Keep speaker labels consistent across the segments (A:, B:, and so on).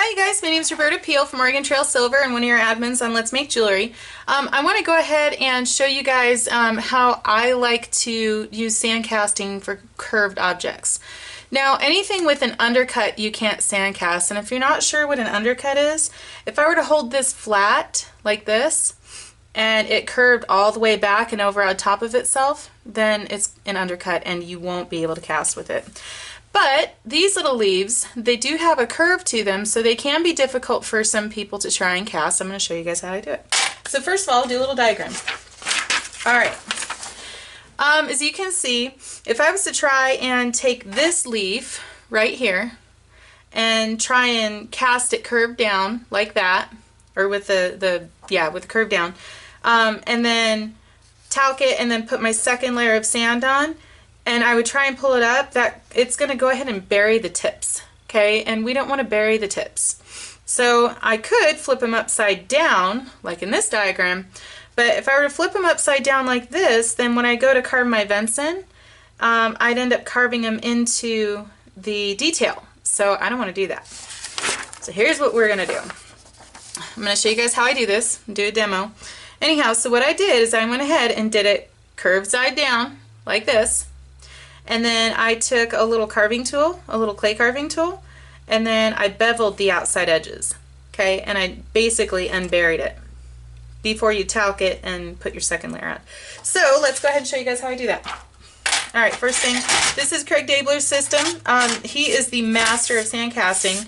A: Hi you guys, my name is Roberta Peel from Oregon Trail Silver and one of your admins on Let's Make Jewelry. I want to go ahead and show you guys how I like to use sand casting for curved objects. Now anything with an undercut you can't sand cast, and if you're not sure what an undercut is, if I were to hold this flat like this and it curved all the way back and over on top of itself, then it's an undercut and you won't be able to cast with it. But these little leaves, they do have a curve to them, so they can be difficult for some people to try and cast. I'm going to show you guys how I do it. So first of all, I'll do a little diagram. Alright, as you can see, if I was to try and take this leaf right here and try and cast it curved down like that, or with with the curve down, and then talc it and then put my second layer of sand on, and I would try and pull it up, that it's going to go ahead and bury the tips, okay? And we don't want to bury the tips. So I could flip them upside down, like in this diagram, but if I were to flip them upside down like this, then when I go to carve my vents in, I'd end up carving them into the detail. So I don't want to do that. So here's what we're going to do. I'm going to show you guys how I do this, do a demo. Anyhow, so what I did is I went ahead and did it curved side down, like this. And then I took a little carving tool, a little clay carving tool, and then I beveled the outside edges, okay? And I basically unburied it before you talc it and put your second layer on. So let's go ahead and show you guys how I do that. All right, first thing, this is Craig Dabler's system. He is the master of sand casting,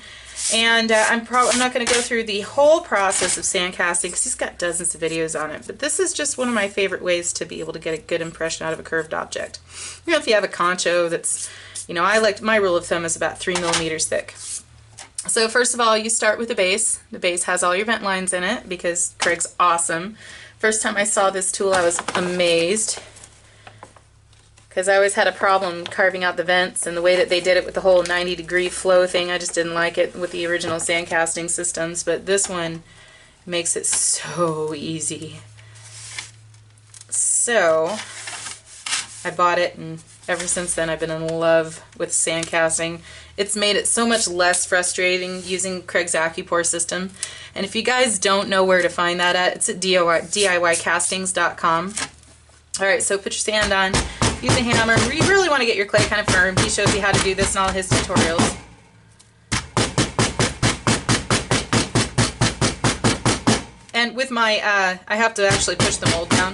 A: and I'm not going to go through the whole process of sand casting because he's got dozens of videos on it, but this is just one of my favorite ways to be able to get a good impression out of a curved object. You know, if you have a concho that's, you know, my rule of thumb is about 3 millimeters thick. So first of all, you start with the base. The base has all your vent lines in it because Craig's awesome. First time I saw this tool, I was amazed, because I always had a problem carving out the vents, and the way that they did it with the whole 90-degree flow thing, I just didn't like it with the original sand casting systems, but this one makes it so easy. So I bought it, and ever since then I've been in love with sand casting. It's made it so much less frustrating using Craig's Acu-Pour system, and if you guys don't know where to find that at, it's at DIYcastings.com. Alright, so put your sand on. Use a hammer. You really want to get your clay kind of firm. He shows you how to do this in all his tutorials. And with my, I have to actually push the mold down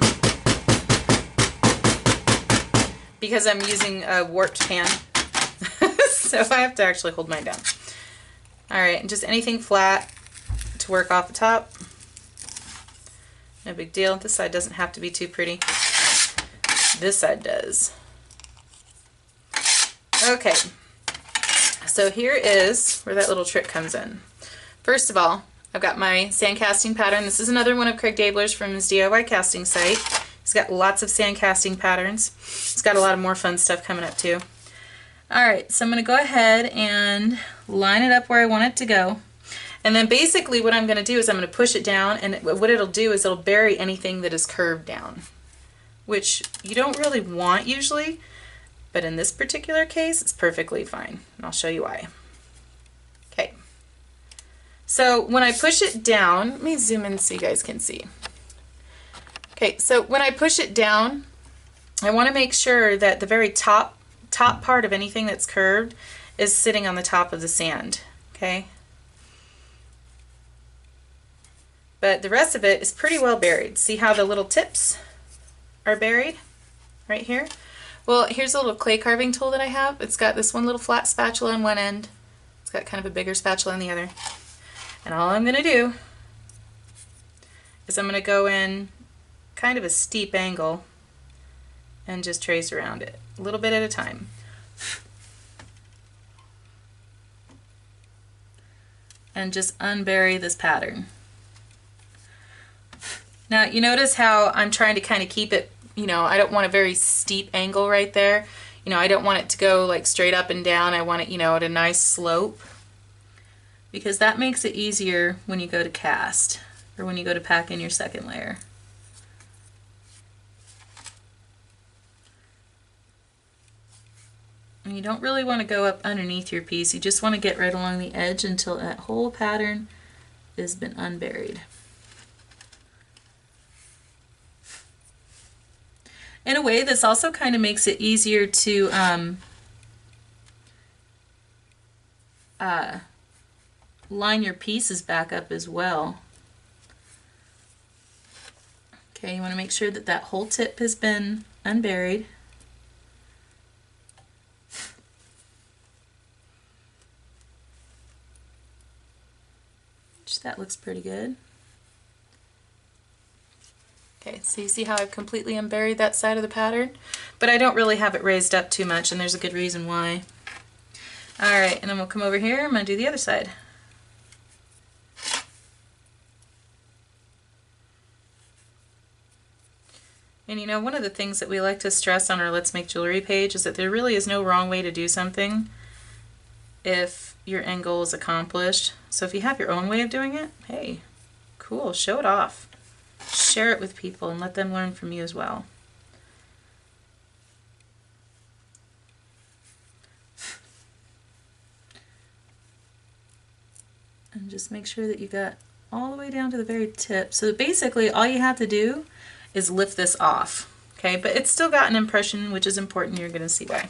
A: because I'm using a warped pan. So I have to actually hold mine down. Alright, and just anything flat to work off the top. No big deal. This side doesn't have to be too pretty. This side does. Okay, so here is where that little trick comes in. First of all, I've got my sand casting pattern. This is another one of Craig Dabler's from his DIY casting site. He's got lots of sand casting patterns. He's got a lot of more fun stuff coming up too. Alright, so I'm going to go ahead and line it up where I want it to go. And then basically what I'm going to do is I'm going to push it down, and what it'll do is it'll bury anything that is curved down, which you don't really want usually, but in this particular case it's perfectly fine, and I'll show you why. Okay, so when I push it down, let me zoom in so you guys can see. Okay, so when I push it down, I want to make sure that the very top part of anything that's curved is sitting on the top of the sand, okay? But the rest of it is pretty well buried. See how the little tips are buried right here? Well, here's a little clay carving tool that I have. It's got this one little flat spatula on one end. It's got kind of a bigger spatula on the other. And all I'm going to do is I'm going to go in kind of a steep angle and just trace around it, a little bit at a time. And just unbury this pattern. Now you notice how I'm trying to kind of keep it, you know, I don't want a very steep angle right there. You know, I don't want it to go like straight up and down. I want it, you know, at a nice slope, because that makes it easier when you go to cast or when you go to pack in your second layer. And you don't really want to go up underneath your piece. You just want to get right along the edge until that whole pattern has been unburied. In a way, this also kind of makes it easier to line your pieces back up as well. Okay, you want to make sure that that whole tip has been unburied. That looks pretty good. Okay, so you see how I've completely unburied that side of the pattern? But I don't really have it raised up too much, and there's a good reason why. Alright, and then we'll come over here, I'm going to do the other side. And you know, one of the things that we like to stress on our Let's Make Jewelry page is that there really is no wrong way to do something if your end goal is accomplished. So if you have your own way of doing it, hey, cool, show it off. Share it with people and let them learn from you as well. And just make sure that you got all the way down to the very tip. So basically all you have to do is lift this off. Okay, but it's still got an impression, which is important. You're going to see why. And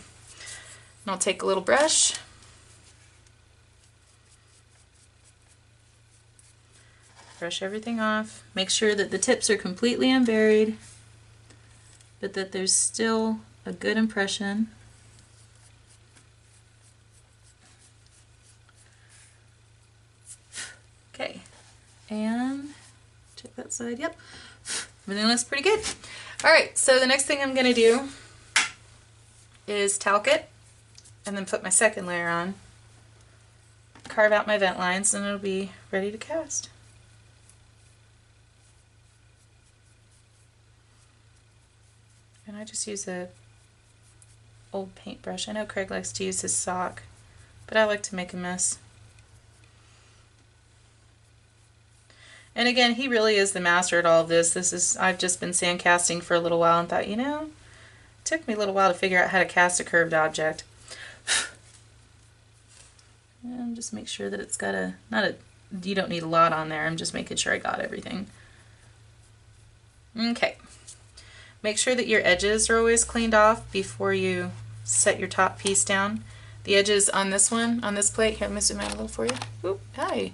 A: I'll take a little brush. Brush everything off. Make sure that the tips are completely unburied, but that there's still a good impression. Okay, and check that side. Yep, everything looks pretty good. Alright, so the next thing I'm going to do is talc it, and then put my second layer on, carve out my vent lines, and it'll be ready to cast. And I just use a old paintbrush. I know Craig likes to use his sock, but I like to make a mess. And again, he really is the master at all of this. I've just been sandcasting for a little while and thought, you know, it took me a little while to figure out how to cast a curved object. And just make sure that it's got you don't need a lot on there. I'm just making sure I got everything. Okay. Make sure that your edges are always cleaned off before you set your top piece down. The edges on this one, on this plate, here, let me zoom out a little for you. Oop, hi.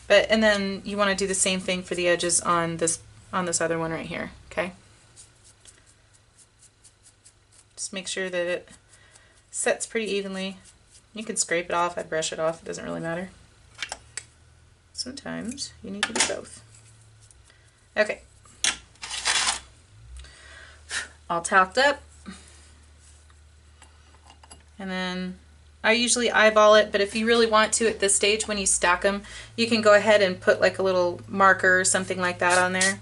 A: And then you want to do the same thing for the edges on this other one right here, okay? Just make sure that it sets pretty evenly. You can scrape it off, I brush it off, it doesn't really matter. Sometimes you need to do both. Okay. All talked up, and then I usually eyeball it, but if you really want to at this stage when you stack them, you can go ahead and put like a little marker or something like that on there.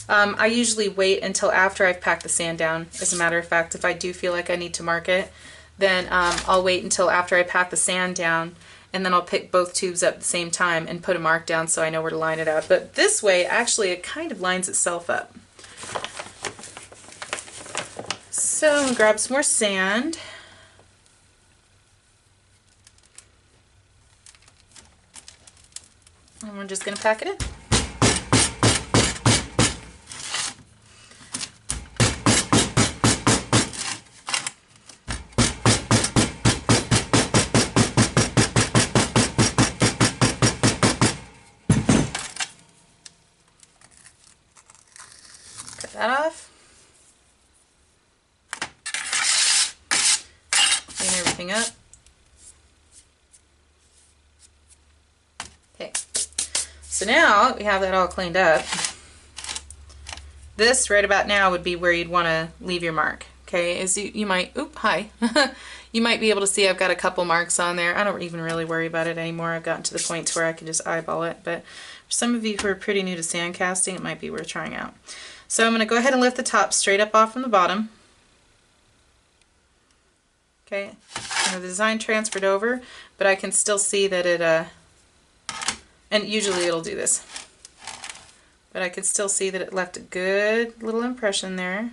A: I usually wait until after I've packed the sand down. As a matter of fact, if I do feel like I need to mark it, then I'll wait until after I pack the sand down, and then I'll pick both tubes up at the same time and put a mark down so I know where to line it up. But this way, actually, it kind of lines itself up. So I'm going to grab some more sand. And we're just going to pack it in. Cut that off. Clean everything up. Okay, so now that we have that all cleaned up, this right about now would be where you'd want to leave your mark. Okay, as you might, oop, hi. You might be able to see I've got a couple marks on there. I don't even really worry about it anymore. I've gotten to the point where I can just eyeball it, but for some of you who are pretty new to sand casting, it might be worth trying out. So I'm going to go ahead and lift the top straight up off from the bottom. Okay, the design transferred over, but I can still see that it, and usually it'll do this, but I can still see that it left a good little impression there.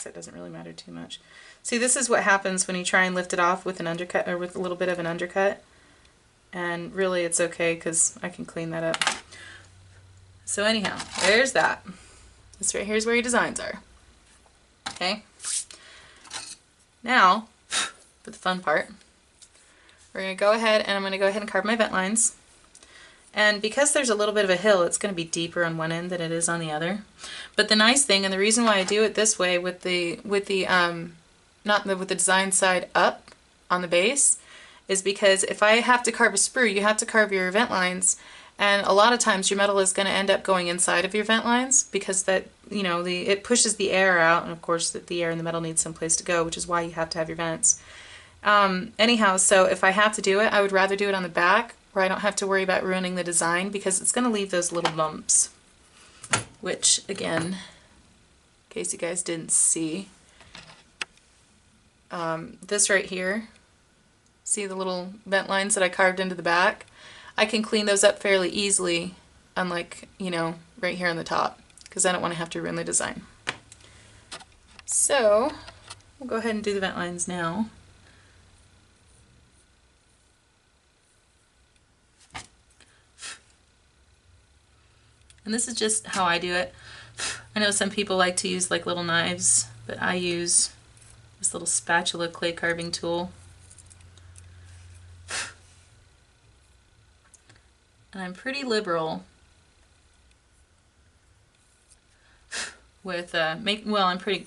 A: guess that doesn't really matter too much. See, this is what happens when you try and lift it off with an undercut, or with a little bit of an undercut. And really it's okay because I can clean that up. So anyhow, there's that. This right here is where your designs are. Okay? Now, for the fun part, we're going to go ahead and I'm going to go ahead and carve my vent lines. And because there's a little bit of a hill, it's going to be deeper on one end than it is on the other. But the nice thing, and the reason why I do it this way with the design side up on the base, is because if I have to carve a sprue, you have to carve your vent lines, and a lot of times your metal is going to end up going inside of your vent lines because that, you know, it pushes the air out, and of course the air in the metal needs some place to go, which is why you have to have your vents. Anyhow, so if I have to do it, I would rather do it on the back where I don't have to worry about ruining the design, because it's going to leave those little bumps, which again, in case you guys didn't see, this right here, see the little vent lines that I carved into the back? I can clean those up fairly easily, unlike, you know, right here on the top, because I don't want to have to ruin the design. So we'll go ahead and do the vent lines now. And this is just how I do it. I know some people like to use like little knives, but I use this little spatula clay carving tool. And I'm pretty liberal with I'm pretty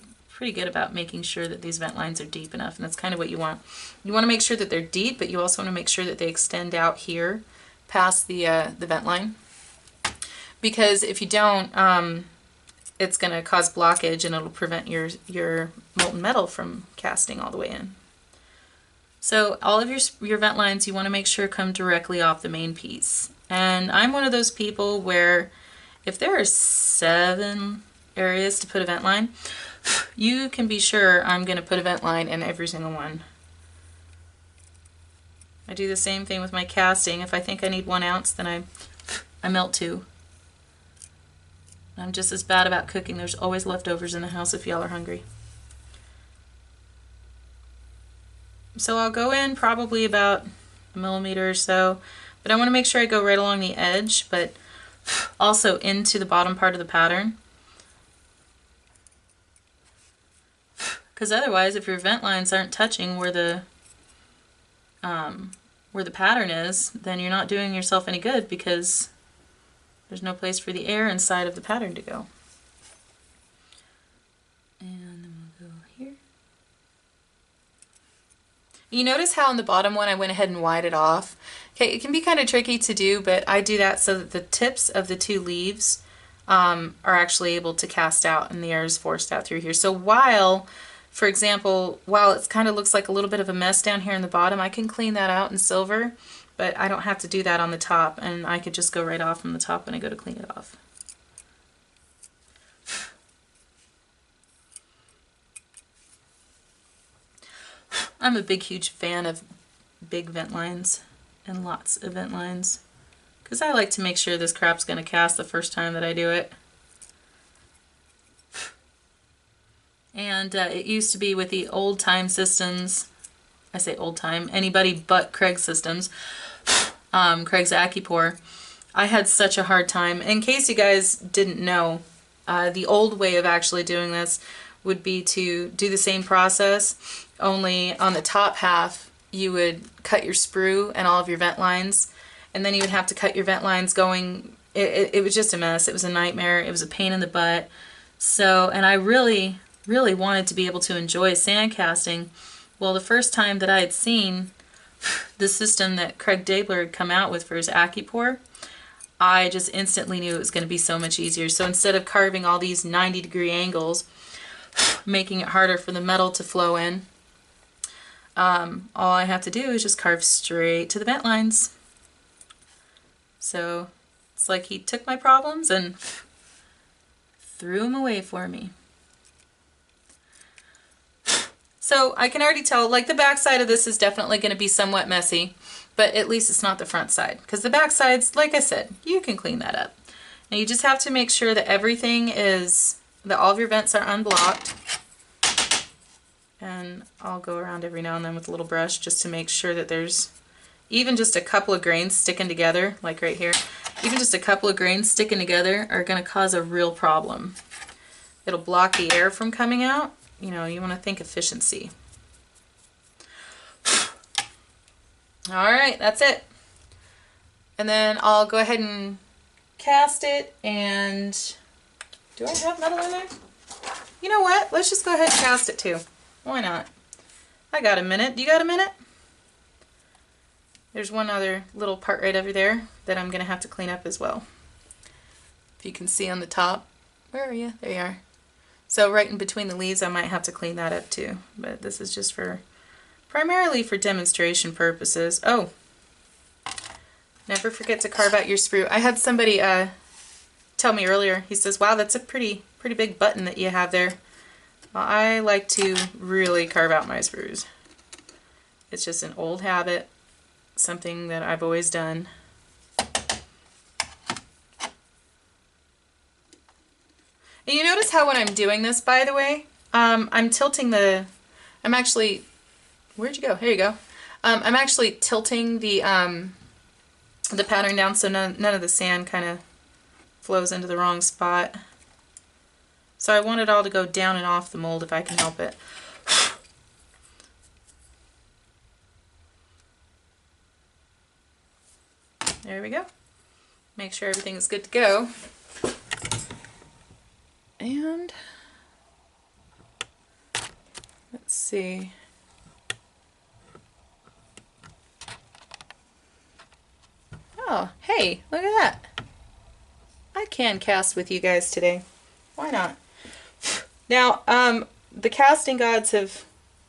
A: good about making sure that these vent lines are deep enough, and that's kind of what you want. You want to make sure that they're deep, but you also want to make sure that they extend out here past the vent line. Because if you don't, it's going to cause blockage and it'll prevent your molten metal from casting all the way in. So all of your vent lines you want to make sure come directly off the main piece. And I'm one of those people where if there are 7 areas to put a vent line, you can be sure I'm going to put a vent line in every single one. I do the same thing with my casting. If I think I need 1 ounce, then I melt 2. I'm just as bad about cooking. There's always leftovers in the house if y'all are hungry. So I'll go in probably about 1 millimeter or so, but I want to make sure I go right along the edge, but also into the bottom part of the pattern. Because otherwise, if your vent lines aren't touching where the pattern is, then you're not doing yourself any good, because there's no place for the air inside of the pattern to go. And then we'll go here. You notice how on the bottom one I went ahead and wired it off? Okay, it can be kind of tricky to do, but I do that so that the tips of the 2 leaves are actually able to cast out and the air is forced out through here. So while, for example, while it kind of looks like a little bit of a mess down here in the bottom, I can clean that out in silver. But I don't have to do that on the top, and I could just go right off from the top when I go to clean it off. I'm a huge fan of big vent lines and lots of vent lines, because I like to make sure this crap's going to cast the first time that I do it. And it used to be with the old-time systems, I say old-time, anybody but Craig systems, Craig's Acu-Pour, I had such a hard time. In case you guys didn't know, the old way of actually doing this would be to do the same process, only on the top half you would cut your sprue and all of your vent lines, and then you would have to cut your vent lines going. It was just a mess. It was a nightmare. It was a pain in the butt. So, and I really wanted to be able to enjoy sand casting. Well, the first time that I had seen the system that Craig Dabler had come out with for his Acu-Pour, I just instantly knew it was going to be so much easier. So instead of carving all these 90-degree angles, making it harder for the metal to flow in, all I have to do is just carve straight to the vent lines. So it's like he took my problems and threw them away for me. So I can already tell, like, the back side of this is definitely going to be somewhat messy, but at least it's not the front side, because the back sides, like I said, you can clean that up. Now you just have to make sure that everything is, that all of your vents are unblocked. And I'll go around every now and then with a little brush just to make sure that there's even just a couple of grains sticking together, like right here. Even just a couple of grains sticking together are going to cause a real problem. It'll block the air from coming out. You know, you want to think efficiency. Alright, that's it. And then I'll go ahead and cast it, and do I have metal in there? You know what? Let's just go ahead and cast it too. Why not? I got a minute. Do you got a minute? There's one other little part right over there that I'm going to have to clean up as well. If you can see on the top. Where are you? There you are. So right in between the leaves I might have to clean that up too. But this is just for, primarily for demonstration purposes. Oh! Never forget to carve out your sprue. I had somebody tell me earlier, he says, wow, that's a pretty big button that you have there. Well, I like to really carve out my sprues. It's just an old habit, something that I've always done. And you notice how when I'm doing this, by the way, I'm tilting the, I'm actually, where'd you go? Here you go. I'm actually tilting the pattern down so none of the sand kind of flows into the wrong spot. So I want it all to go down and off the mold if I can help it. There we go. Make sure everything is good to go. And let's see. Oh, hey, look at that. I can cast with you guys today. Why not? Now, the casting gods have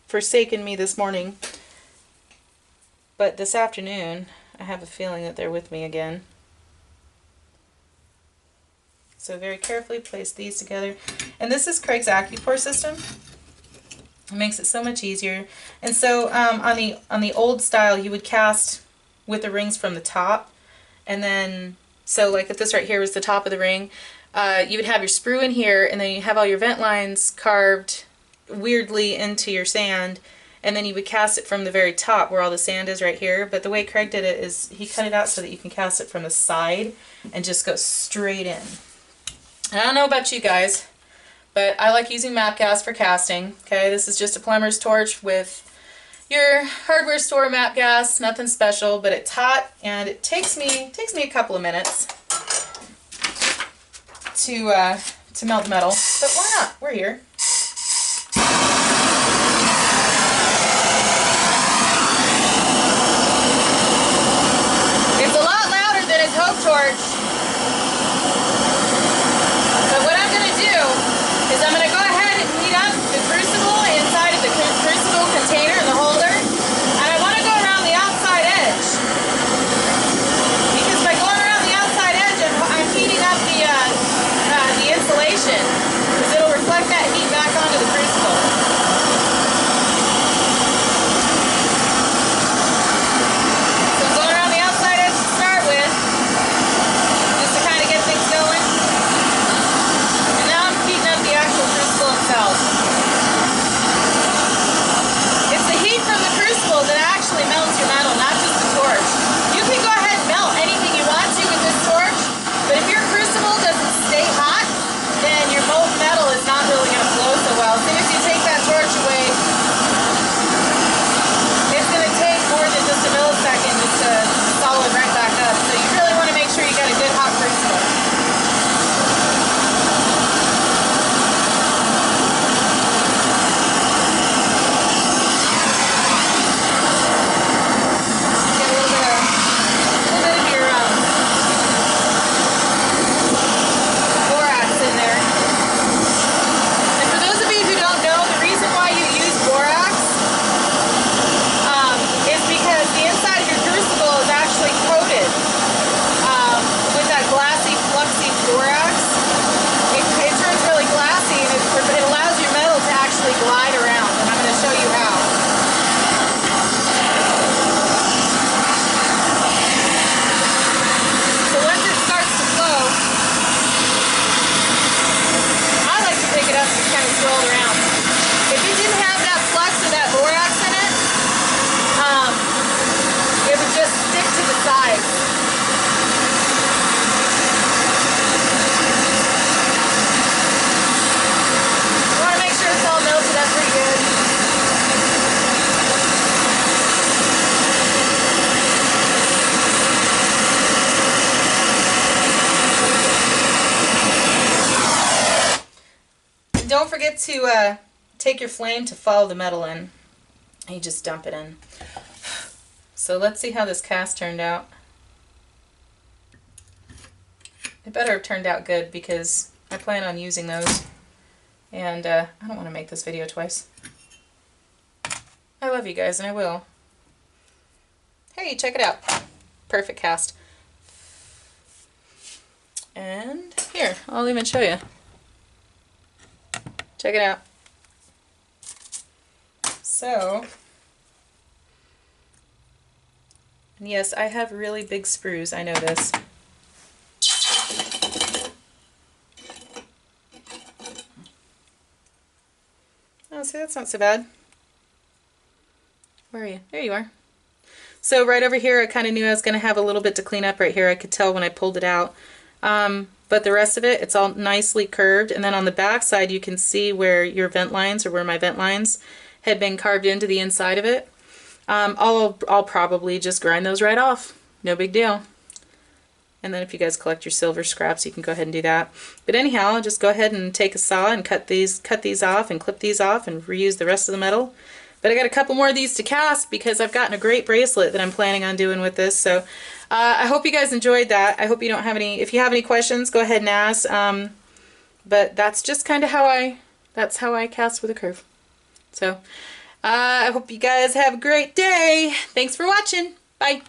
A: forsaken me this morning, but this afternoon I have a feeling that they're with me again. So very carefully place these together. And this is Craig's Acu-Pour system. It makes it so much easier. And so on the old style, you would cast with the rings from the top, and then so like if this right here was the top of the ring, you would have your sprue in here, and then you have all your vent lines carved weirdly into your sand, and then you would cast it from the very top where all the sand is right here. But the way Craig did it is he cut it out so that you can cast it from the side and just go straight in. And I don't know about you guys, but I like using map gas for casting. Okay, this is just a plumber's torch with your hardware store map gas, nothing special, but it's hot, and it takes me a couple of minutes to melt the metal. But why not? We're here. It's a lot louder than his Hope torch. But what I'm going to do is I'm going to go ahead and heat up the crucible inside of the crucible container, the holder, and I want to go around the outside edge. Because by going around the outside edge, I'm heating up the insulation, because it'll reflect that heat get to take your flame to follow the metal in. And you just dump it in. So let's see how this cast turned out. It better have turned out good because I plan on using those. And I don't want to make this video twice. I love you guys, and I will. Hey, check it out. Perfect cast. And here, I'll even show you. Check it out. So, and yes, I have really big sprues, I know this. Oh, see, that's not so bad. Where are you? There you are. So right over here, I kind of knew I was going to have a little bit to clean up right here. I could tell when I pulled it out. But the rest of it, it's all nicely curved. And then on the back side, you can see where your vent lines, or where my vent lines had been carved into the inside of it. I'll probably just grind those right off. No big deal. And then if you guys collect your silver scraps, you can go ahead and do that. But anyhow, I'll just go ahead and take a saw and cut these off and clip these off and reuse the rest of the metal. But I got a couple more of these to cast because I've gotten a great bracelet that I'm planning on doing with this. So I hope you guys enjoyed that. I hope you don't have any, if you have any questions, go ahead and ask. But that's just kind of how I cast with a curve. So I hope you guys have a great day. Thanks for watching. Bye.